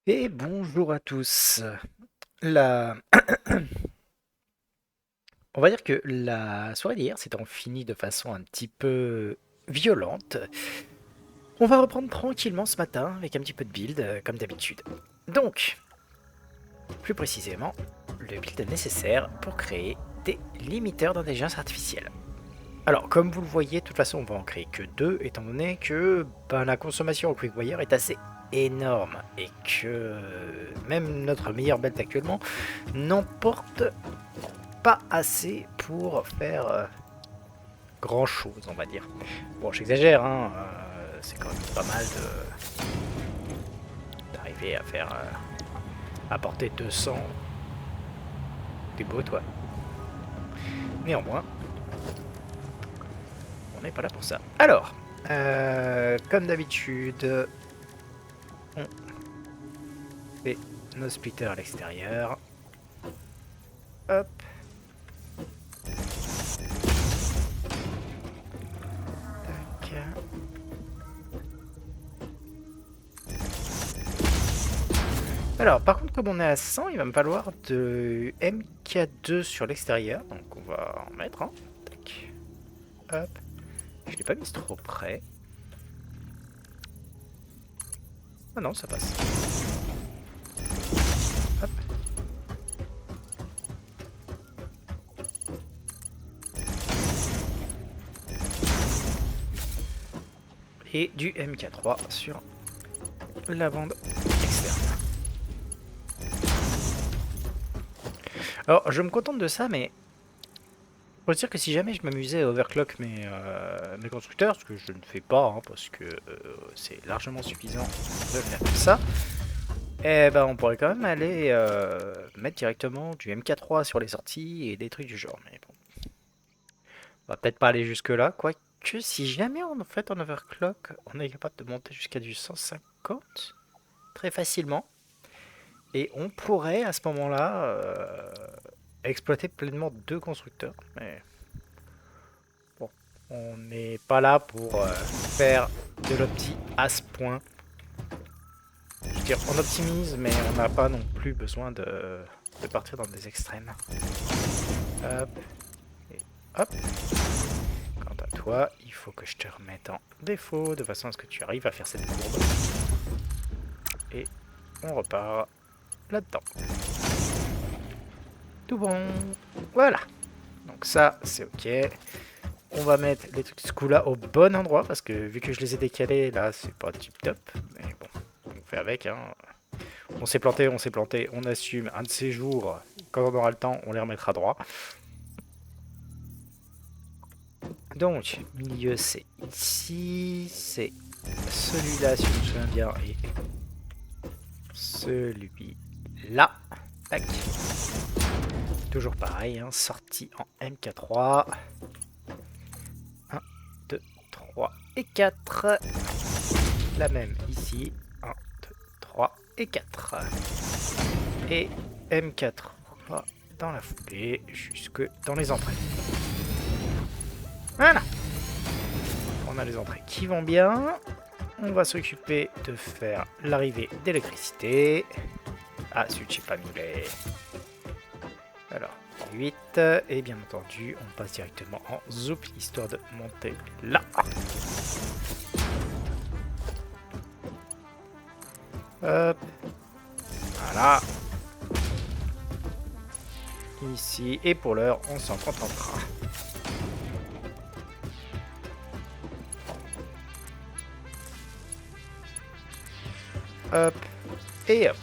Et bonjour à tous. La... On va dire que la soirée d'hier s'étant finie de façon un petit peu violente, on va reprendre tranquillement ce matin avec un petit peu de build comme d'habitude. Donc, plus précisément, le build nécessaire pour créer des limiteurs d'intelligence artificielle. Alors, comme vous le voyez, de toute façon, on va en créer que deux, étant donné que la consommation au QuickWire est assez énorme et que même notre meilleure belt actuellement n'emporte pas assez pour faire grand chose, on va dire. Bon, j'exagère, hein, c'est quand même pas mal d'arriver à faire apporter 200 des beau, toi. Néanmoins, on n'est pas là pour ça. Alors, comme d'habitude, on fait nos splitters à l'extérieur. Hop. Tac. Alors, par contre, comme on est à 100, il va me falloir de MK2 sur l'extérieur. Donc, on va en mettre un. Tac. Hop. Je l'ai pas mis trop près. Ah non, ça passe. Hop. Et du MK3 sur la bande externe. Alors, je me contente de ça, mais faut dire que si jamais je m'amusais à overclock mes constructeurs, ce que je ne fais pas, hein, parce que c'est largement suffisant de faire comme ça, eh ben on pourrait quand même aller mettre directement du MK3 sur les sorties et des trucs du genre. Mais bon, on va peut-être pas aller jusque là, quoique si jamais en fait en overclock, on est capable de monter jusqu'à du 150 très facilement, et on pourrait à ce moment-là exploiter pleinement deux constructeurs. Mais bon, on n'est pas là pour faire de l'opti à ce point. Je veux dire, on optimise, mais on n'a pas non plus besoin de partir dans des extrêmes. Hop, et hop. Quant à toi, il faut que je te remette en défaut, de façon à ce que tu arrives à faire cette courbe. Et on repart là-dedans. Tout bon. Voilà. Donc ça, c'est ok. On va mettre les trucs de ce coup-là au bon endroit, parce que vu que je les ai décalés, là, c'est pas tip top. Mais bon, on fait avec, hein. On s'est planté, on assume. Un de ces jours, quand on aura le temps, on les remettra droit. Donc, milieu, c'est ici. C'est celui-là, si je me souviens bien, et celui-là. Tac. Toujours pareil, hein, sortie en MK3. 1, 2, 3 et 4. La même ici. 1, 2, 3 et 4. Et M4 dans la foulée jusque dans les entrées. Voilà. On a les entrées qui vont bien. On va s'occuper de faire l'arrivée d'électricité. Ah, zut, j'ai pas mis les... Alors, 8. Et bien entendu, on passe directement en zoop, histoire de monter là. Hop. Voilà. Ici. Et pour l'heure, on s'en contentera. Hop. Et hop.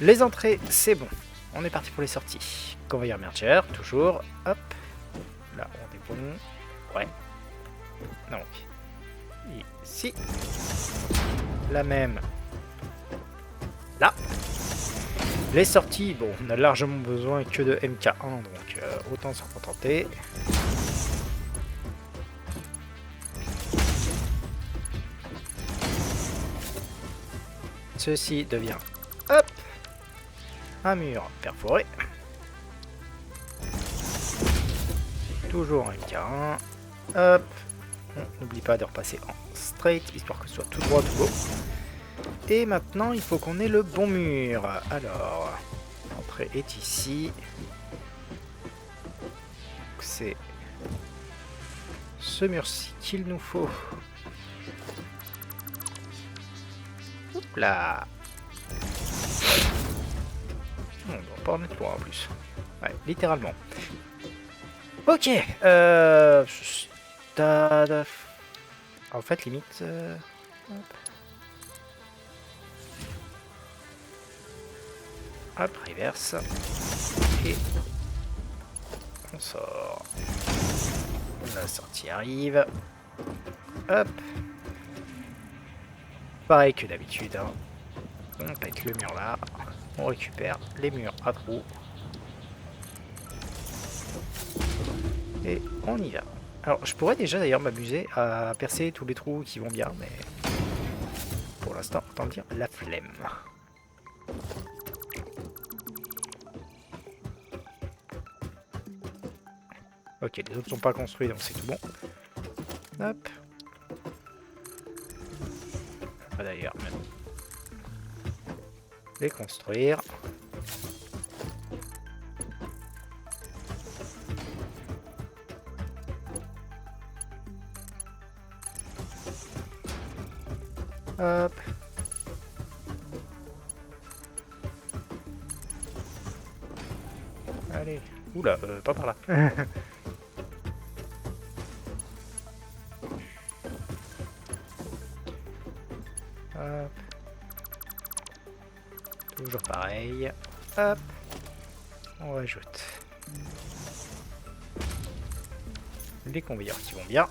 Les entrées, c'est bon. On est parti pour les sorties. Conveyor merger, toujours. Hop. Là, on est bon. Ouais. Donc, ici. La même. Là. Les sorties, bon, on a largement besoin que de MK1, donc autant s'en contenter. Ceci devient, hop, un mur perforé. Toujours un MK1. Hop. On n'oublie pas de repasser en straight, histoire que ce soit tout droit, tout beau. Et maintenant, il faut qu'on ait le bon mur. Alors, l'entrée est ici. C'est ce mur-ci qu'il nous faut. Hop là. On doit pas en mettre loin en plus. Ouais, littéralement. Ok. Stade. En fait, limite. Hop, reverse. Et on sort. La sortie arrive. Hop. Pareil que d'habitude. Hein. On pète le mur là. On récupère les murs à trous. Et on y va. Alors, je pourrais déjà d'ailleurs m'amuser à percer tous les trous qui vont bien, mais pour l'instant, autant dire la flemme. Ok, les autres sont pas construits, donc c'est tout bon. Hop. Ah, d'ailleurs, même les construire. Hop. Allez. Oula, pas par là. Hop. Toujours pareil. Hop. On rajoute les conveyeurs qui vont bien.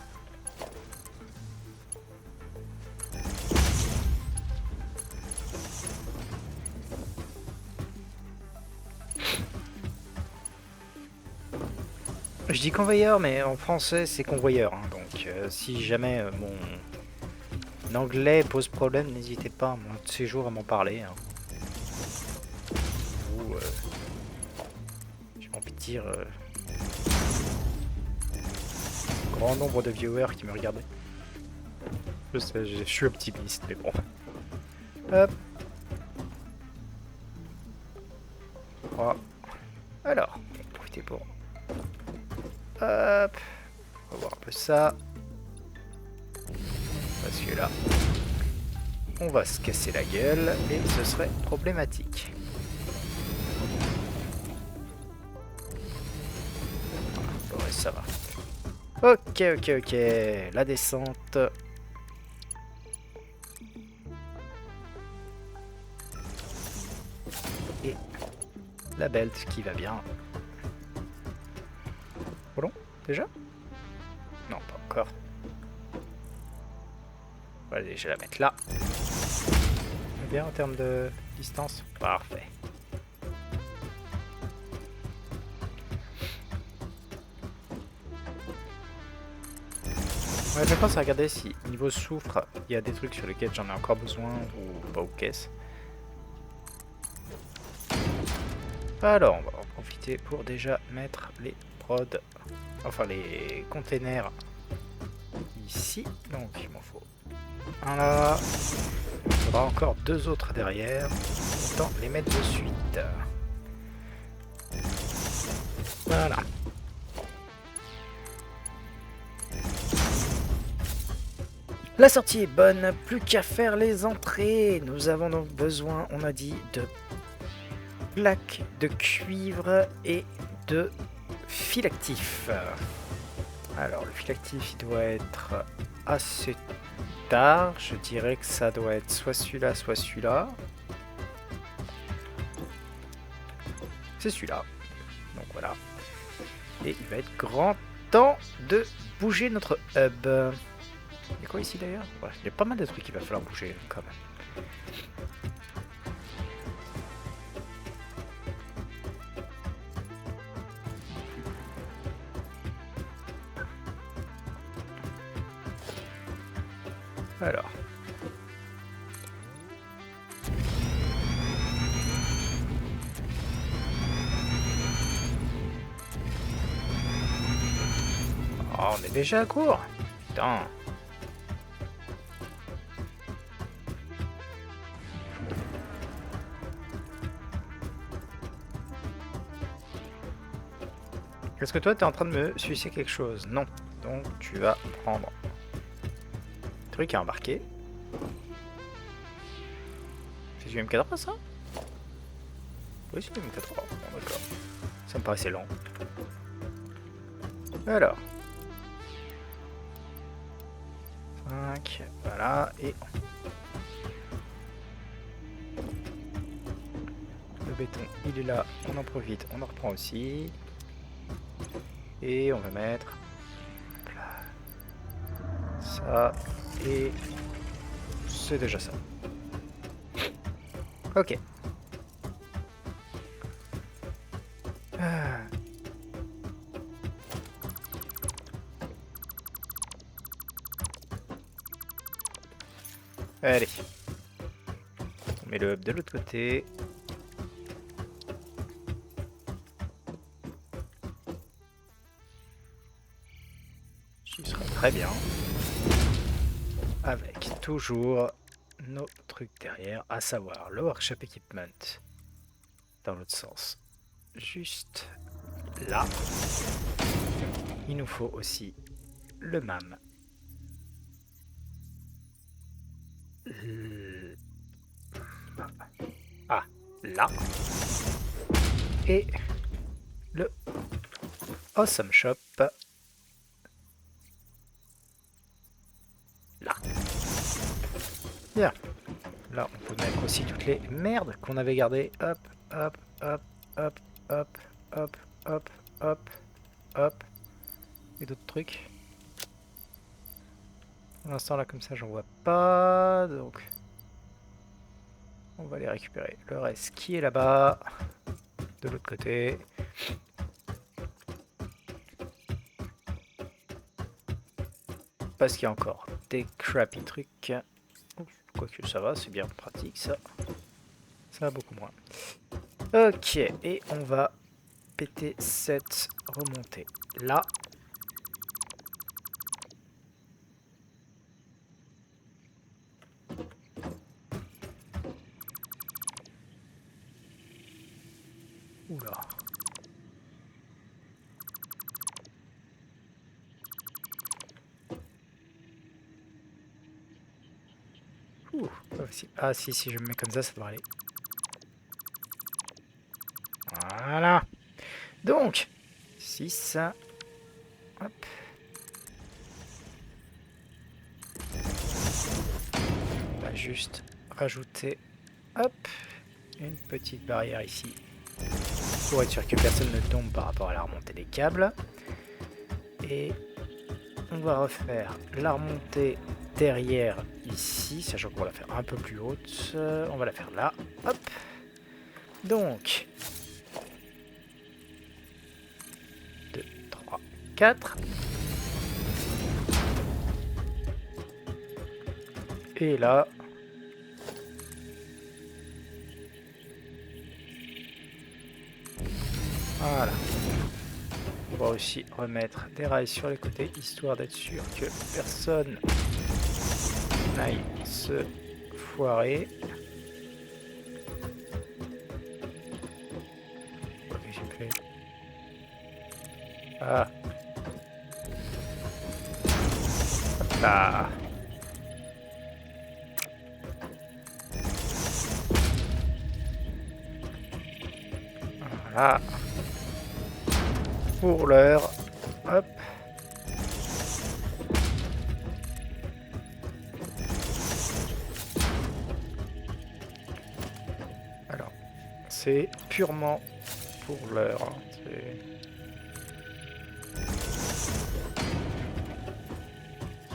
Je dis convoyeur, mais en français c'est convoyeur. Hein, donc si jamais mon anglais pose problème, n'hésitez pas un de ces jours à m'en parler. Hein. Ou j'ai envie de dire grand nombre de viewers qui me regardaient. Je sais, je suis optimiste, mais bon. Hop. Voilà. Alors, profitez pour. Hop. On va voir un peu ça. Parce que là, on va se casser la gueule et ce serait problématique. Bon, ouais, ça va. Ok, ok, ok. La descente. Et la belt qui va bien. Bon, déjà? Non, pas encore. On va déjà la mettre là. Bien en termes de distance. Parfait. Ouais, je pense à regarder si niveau soufre, il y a des trucs sur lesquels j'en ai encore besoin ou pas aux caisses. Alors, on va en profiter pour déjà mettre les prods, enfin les containers ici. Donc il m'en faut un là. Il faudra encore deux autres derrière. Autant les mettre de suite. Voilà. La sortie est bonne, plus qu'à faire les entrées. Nous avons donc besoin, on a dit, de plaques de cuivre et de fil actif. Alors le fil actif il doit être assez tard, je dirais que ça doit être soit celui-là, soit celui-là. C'est celui-là. Donc voilà. Et il va être grand temps de bouger notre hub. Il y a quoi ici d'ailleurs? Ouais, il y a pas mal de trucs qu'il va falloir bouger quand même. Alors. Oh, on est déjà à court. Putain. Est-ce que toi, t'es en train de me sucer quelque chose? Non. Donc, tu vas prendre... Truc à embarquer. C'est du M4A, ça? Oui, c'est du M4A. Bon, d'accord. Ça me paraissait lent. Alors. 5, voilà, et... Le béton, il est là, on en profite, on en reprend aussi. Et on va mettre... ça, et... c'est déjà ça. Ok. Ah. Allez. On met le hub de l'autre côté. Ce sera très bien. Avec toujours nos trucs derrière, à savoir le workshop equipment dans l'autre sens. Juste là. Il nous faut aussi le MAM. Ah, là. Et le Awesome Shop. Là. Bien. Là, on peut mettre aussi toutes les merdes qu'on avait gardées. Hop, hop, hop, hop, hop, hop, hop, hop, hop. Et d'autres trucs. Pour l'instant, là, comme ça, j'en vois pas. Donc, on va les récupérer. Le reste qui est là-bas. De l'autre côté. Parce qu'il y a encore des crappy trucs. Quoique ça va, c'est bien pratique ça. Ça va beaucoup moins. Ok, et on va péter cette remontée là. Oula. Ouh, ah si, si je me mets comme ça devrait aller. Voilà. Donc, 6. Hop. On va juste rajouter, hop, une petite barrière ici. Pour être sûr que personne ne tombe par rapport à la remontée des câbles. Et on va refaire la remontée derrière ici, sachant qu'on va la faire un peu plus haute. On va la faire là. Hop. Donc, 2, 3, 4. Et là, voilà. On va aussi remettre des rails sur les côtés, histoire d'être sûr que personne n'aille se foirer. Qu'est-ce que j'ai fait? Ah. Hop là. Voilà. Pour l'heure. Hop. Alors, c'est purement pour l'heure.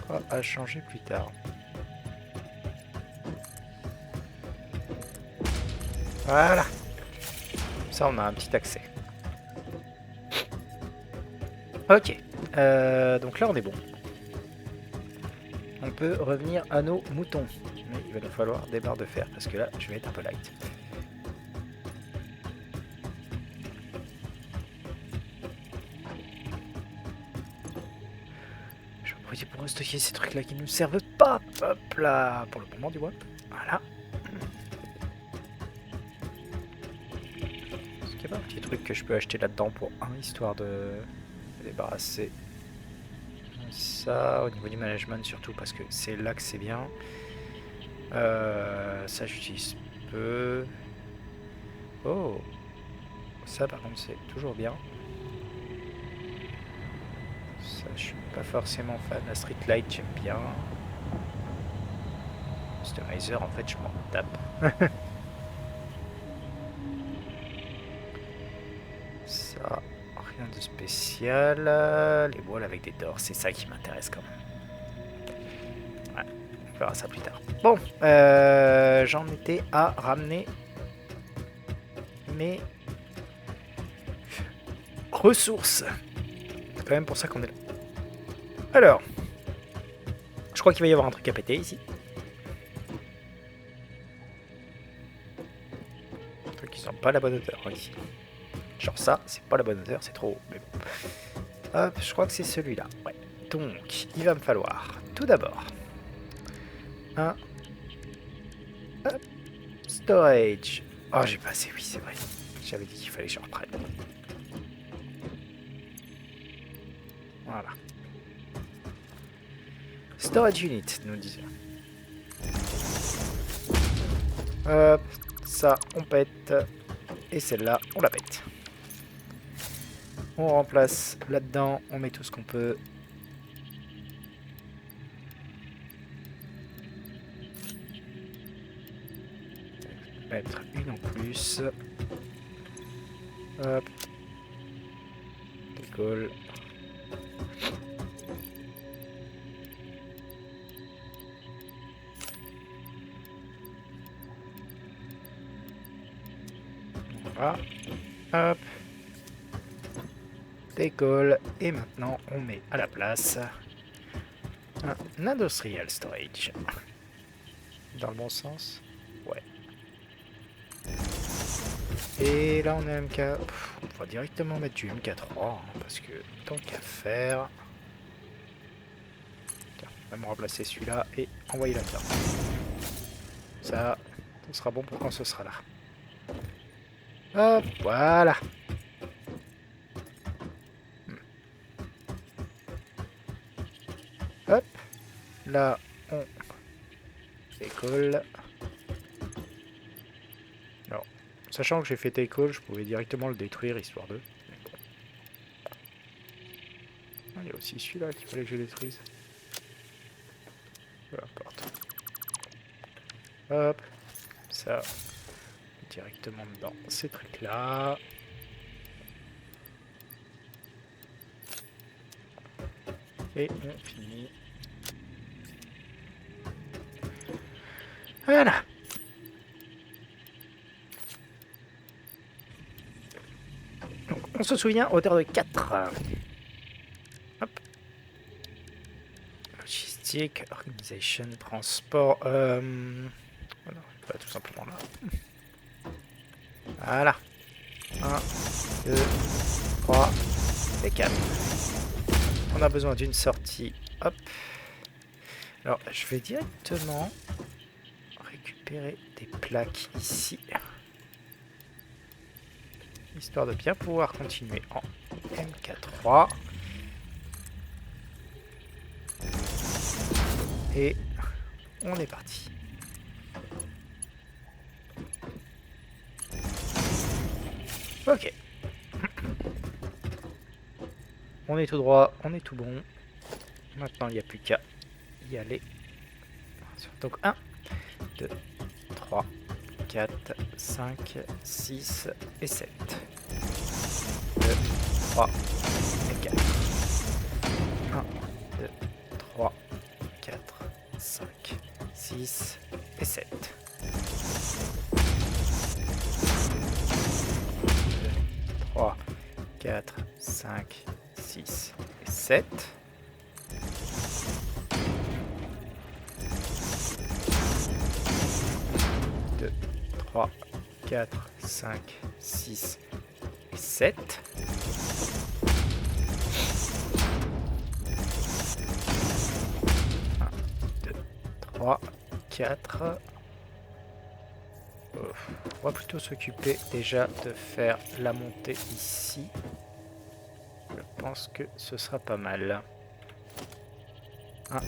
Hein. À changer plus tard. Voilà. Ça, on a un petit accès. Ok. Donc là, on est bon. On peut revenir à nos moutons. Mais il va nous falloir des barres de fer parce que là, je vais être un peu light. Je vais en profiter pour stocker ces trucs-là qui ne nous servent pas. Hop là. Pour le moment, du moins. Voilà. sais pas, un petit truc que je peux acheter là-dedans pour un, histoire de me débarrasser. Ça, au niveau du management surtout, parce que c'est là que c'est bien. Ça, j'utilise peu. Oh, ça par contre, c'est toujours bien. Ça, je suis pas forcément fan. La Street Light, j'aime bien. Customizer, en fait, je m'en tape. Ça, rien de spécial. Les voiles avec des dors, c'est ça qui m'intéresse quand même. Ouais, on verra ça plus tard. Bon, j'en étais à ramener mes ressources. C'est quand même pour ça qu'on est là. Alors, je crois qu'il va y avoir un truc à péter ici. Un truc qui sent pas la bonne hauteur ici. Genre ça, c'est pas la bonne hauteur, c'est trop haut. Mais bon. Hop, je crois que c'est celui-là. Ouais. Donc, il va me falloir tout d'abord un storage. Oh, j'ai pas assez, oui, c'est vrai. J'avais dit qu'il fallait que je reprenne. Voilà. Storage unit, nous disons. Hop, ça, on pète. Et celle-là, on la pète. On remplace là-dedans, on met tout ce qu'on peut. Mettre une en plus. Hop. Décolle. Voilà. Hop. Décolle. Et maintenant, on met à la place un industrial storage. Dans le bon sens? Ouais. Et là, on est MK. On va directement mettre du MK3, hein, parce que tant qu'à faire. Tiens, on va me remplacer celui-là et envoyer là-dedans. Ça, ce sera bon pour quand ce sera là. Hop, voilà. Hop, là, on décolle. Alors, sachant que j'ai fait take call, je pouvais directement le détruire, histoire de... Bon. Ah, il y a aussi celui-là qu'il fallait que je détruise. Peu importe. Hop, ça, directement dedans ces trucs-là. Et on finit. Voilà. Donc, on se souvient, hauteur de 4. Hop. Logistique, organisation, transport. Voilà, pas tout simplement là. Voilà. 1, 2, 3 et 4. On a besoin d'une sortie. Hop. Alors, je vais directement récupérer des plaques ici. Histoire de bien pouvoir continuer en MK3. Et on est parti. Ok. On est tout droit, on est tout bon. Maintenant, il n'y a plus qu'à y aller. Donc 1, 2, 3, 4, 5, 6 et 7. 2, 3 et 4. 1, 2, 3, 4, 5, 6 et 7. 2, 3, 4, 5, 6 et 7. 2, 3, 4, 5, 6 et 7. 1, 2, 3, 4 On va plutôt s'occuper déjà de faire la montée ici. Je pense que ce sera pas mal. 1,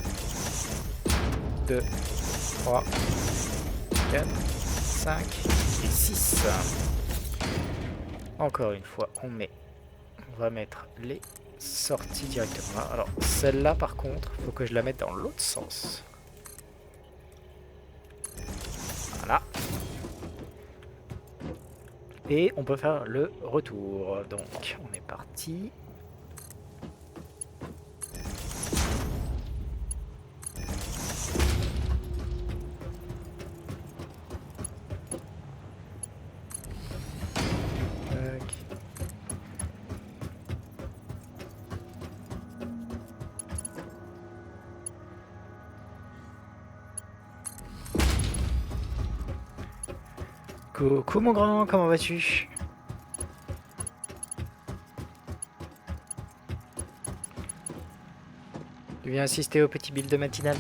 2, 3, 4, 5 et 6. Encore une fois, on va mettre les sorties directement là. Alors, celle-là, par contre, il faut que je la mette dans l'autre sens. Voilà. Et on peut faire le retour. Donc, on est parti. Coucou mon grand, comment vas-tu? Tu viens assister au petit build matinal?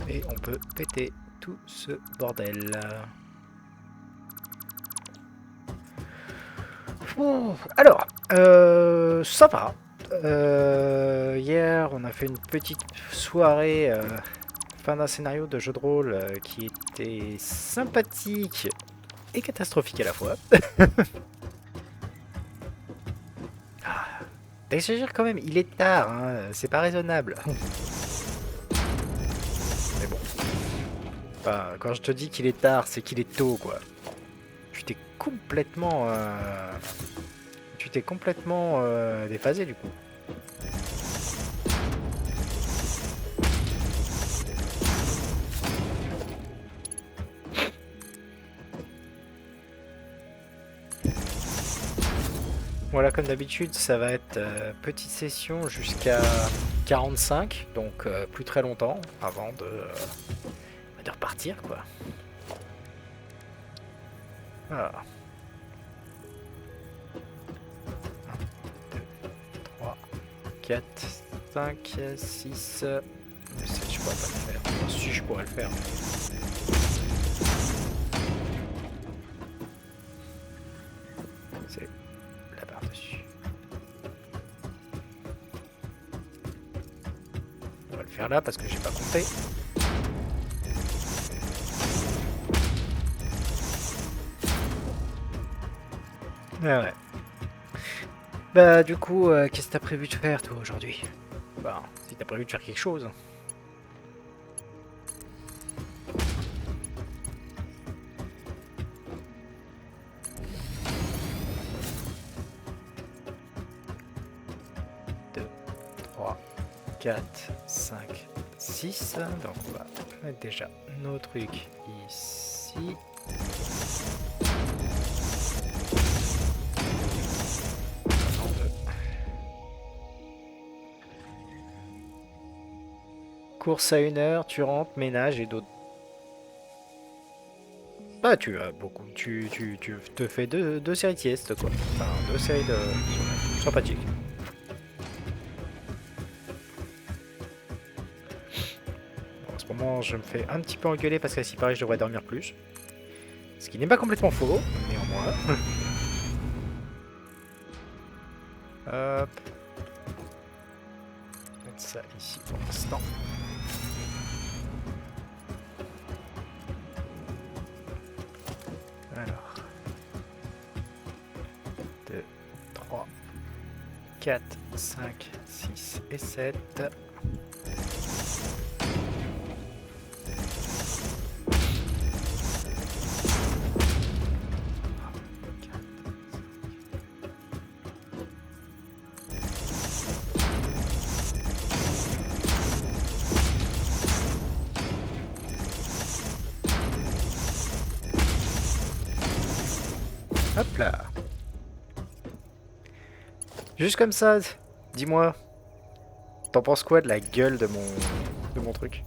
Et on peut péter tout ce bordel. Bon, alors, ça va. Hier, on a fait une petite soirée fin d'un scénario de jeu de rôle qui était sympathique et catastrophique à la fois. T'exagères quand même, il est tard, hein, c'est pas raisonnable. Mais bon. Enfin, quand je te dis qu'il est tard, c'est qu'il est tôt, quoi. Tu t'es complètement... déphasé, du coup. Voilà, comme d'habitude, ça va être petite session jusqu'à 45, donc plus très longtemps avant de repartir, quoi. Voilà. 1, 2, 3, 4, 5, 6... Je pourrais pas le faire. Enfin, si, je pourrais le faire. C'est là par-dessus. On va le faire là parce que j'ai pas compté. Ah ouais. Bah du coup, qu'est-ce que t'as prévu de faire toi aujourd'hui? Bah, si t'as prévu de faire quelque chose. 4, 5, 6. Donc on va mettre déjà nos trucs ici. Course à 1 heure, tu rentres, ménage et d'autres. Bah tu as beaucoup. Tu te fais deux séries de sieste quoi. Enfin 2 séries de sommeil. Sympathique. Bon, en ce moment je me fais un petit peu engueuler parce qu'à ce qui paraît je devrais dormir plus. Ce qui n'est pas complètement faux, néanmoins. Hop. Mettre ça ici pour l'instant. Alors. 2, 3, 4, 5, 6 et 7. Hop là. Juste comme ça, dis-moi, t'en penses quoi de la gueule de mon truc?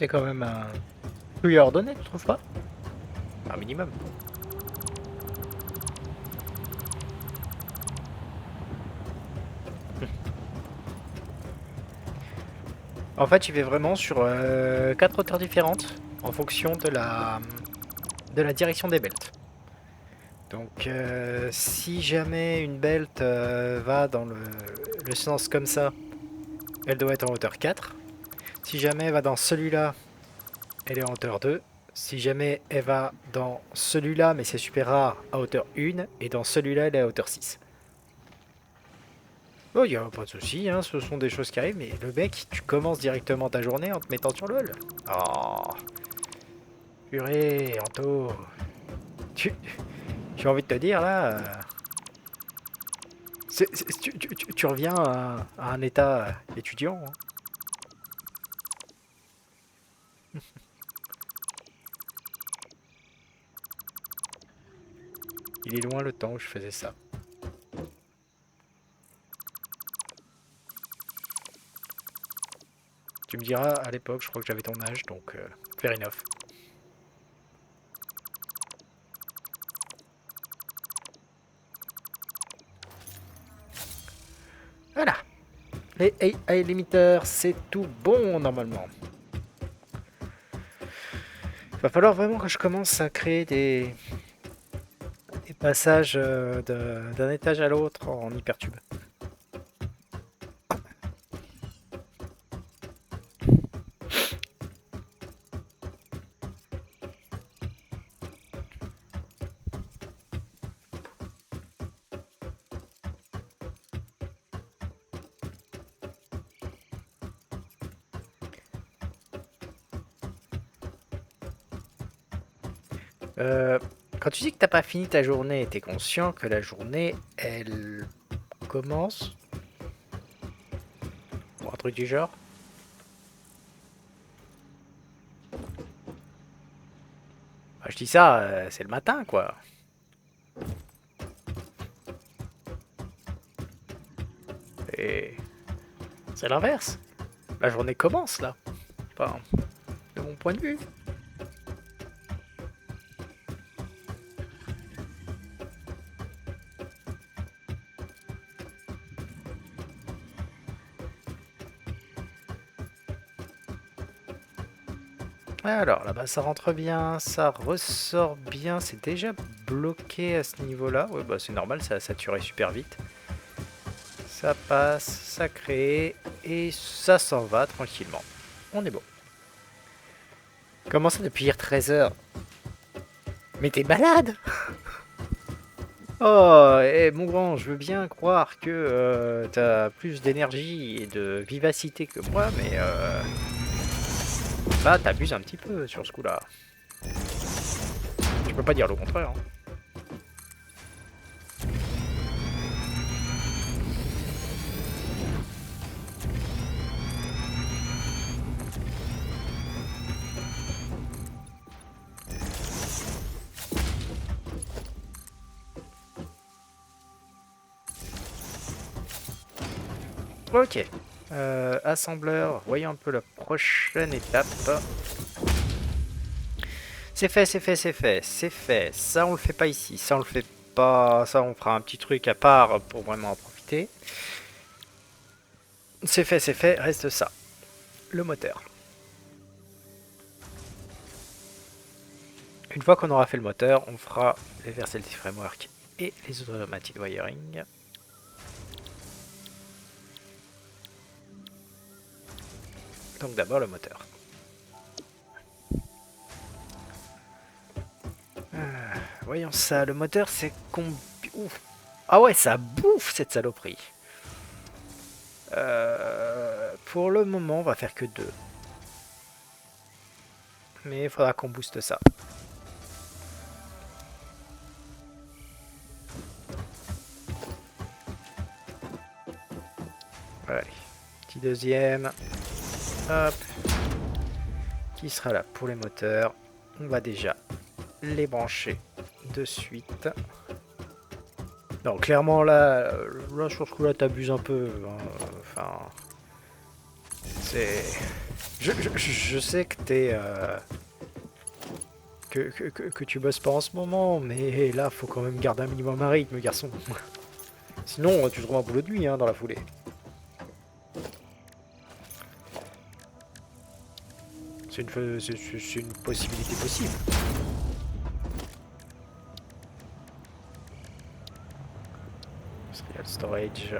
c'est quand même un plus ordonné, tu trouves pas? Un minimum. En fait, il fait vraiment sur 4 hauteurs différentes en fonction de la direction des belts. Donc, si jamais une belt va dans le sens comme ça, elle doit être en hauteur 4. Si jamais elle va dans celui-là, elle est en hauteur 2. Si jamais elle va dans celui-là, mais c'est super rare, à hauteur 1. Et dans celui-là, elle est à hauteur 6. Oh, il n'y a pas de souci, hein, ce sont des choses qui arrivent, mais le mec, tu commences directement ta journée en te mettant sur LoL. Oh, purée, Anto. Tu... J'ai envie de te dire, là... tu reviens à un état étudiant. Hein. Il est loin le temps où je faisais ça. Tu me diras, à l'époque, je crois que j'avais ton âge, donc fair enough. Voilà. Les AI limiters, c'est tout bon normalement. Va falloir vraiment que je commence à créer des passages d'un étage à l'autre en hypertube. Quand tu dis que t'as pas fini ta journée, t'es conscient que la journée, elle commence ou un truc du genre? Bah, je dis ça, c'est le matin, quoi. Et c'est l'inverse. La journée commence, là. Enfin, de mon point de vue. Alors, là-bas, ça rentre bien, ça ressort bien. C'est déjà bloqué à ce niveau-là. Ouais, bah c'est normal, ça a saturé super vite. Ça passe, ça crée, et ça s'en va tranquillement. On est bon. Comment ça depuis hier 13h? Mais t'es malade! Oh, mon grand, je veux bien croire que t'as plus d'énergie et de vivacité que moi, mais là, t'abuses un petit peu sur ce coup-là. Tu peux pas dire le contraire. Hein. Ok. Assembleur, voyons un peu la prochaine étape. C'est fait, c'est fait, c'est fait, c'est fait. Ça, on le fait pas ici. Ça, on le fait pas. Ça, on fera un petit truc à part pour vraiment en profiter. C'est fait, reste ça. Le moteur. Une fois qu'on aura fait le moteur, on fera les Versailles Framework et les automatic wiring. Donc d'abord le moteur. Voyons ça, le moteur c'est combien... Ah ouais, ça bouffe cette saloperie. Pour le moment, on va faire que 2. Mais il faudra qu'on booste ça. Allez, petit deuxième. Hop. Qui sera là pour les moteurs. On va déjà les brancher de suite. Non, clairement là sur ce coup-là, t'abuses un peu. Hein. Enfin, c'est... Je sais que t'es... que tu bosses pas en ce moment, mais là, faut quand même garder un minimum un rythme, garçon. Sinon, tu trouves un boulot de nuit, hein, dans la foulée. C'est une possibilité possible. Serial storage.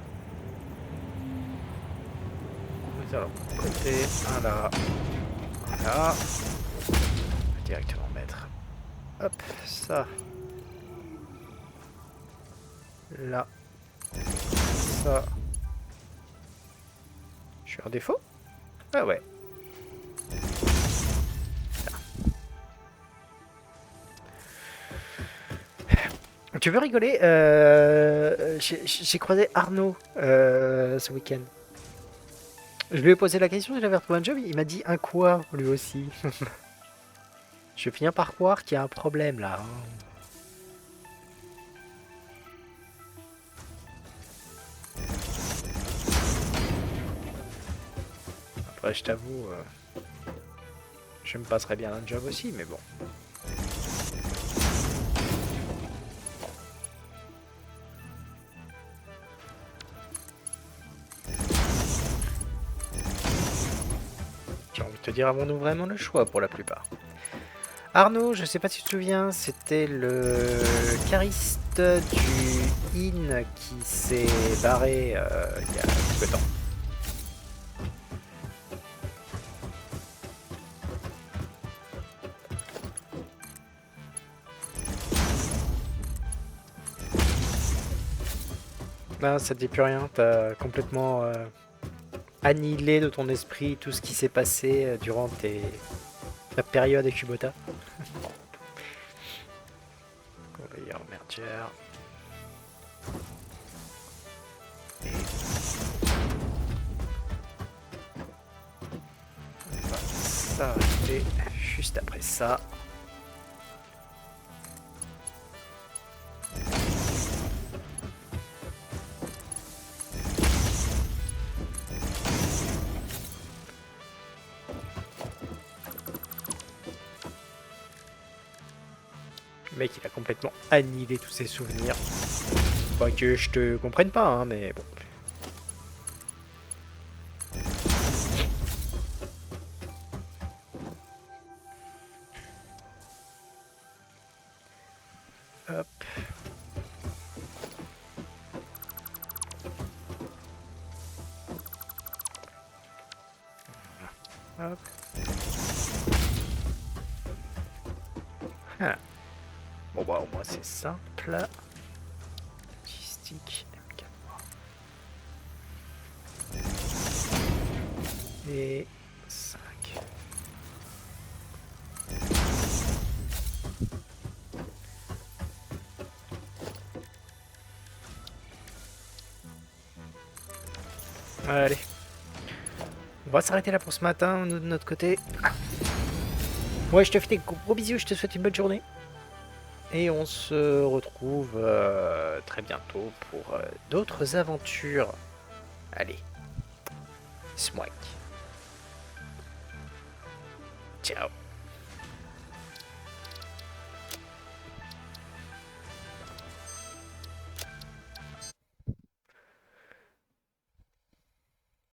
Alors, côté, un là. Voilà. Directement mettre. Hop, ça. Là. Ça. Je suis en défaut? Ah ouais. Tu veux rigoler? J'ai croisé Arnaud ce week-end. Je lui ai posé la question si j'avais retrouvé un job. Il m'a dit un quoi, lui aussi. Je vais finir par croire qu'il y a un problème là, hein. Après, je t'avoue, je me passerais bien un job aussi, mais bon. J'ai envie de te dire, avons-nous vraiment le choix pour la plupart? Arnaud, je sais pas si tu te souviens, c'était le chariste du IN qui s'est barré il y a quelque temps. Non, ça te dit plus rien, t'as complètement annihilé de ton esprit tout ce qui s'est passé durant ta période avec Kubota. Conveyor merger. Et on va s'arrêter juste après ça. Le mec, il a complètement annihilé tous ses souvenirs. Pas que je te comprenne pas, hein, mais bon. Hop. Hop. Ah. Bon bah au moins c'est simple. Logistique M4. Et 5. Allez. On va s'arrêter là pour ce matin, nous de notre côté. Ouais, je te fais des gros bisous, je te souhaite une bonne journée. Et on se retrouve très bientôt pour d'autres aventures. Allez. Smike. Ciao.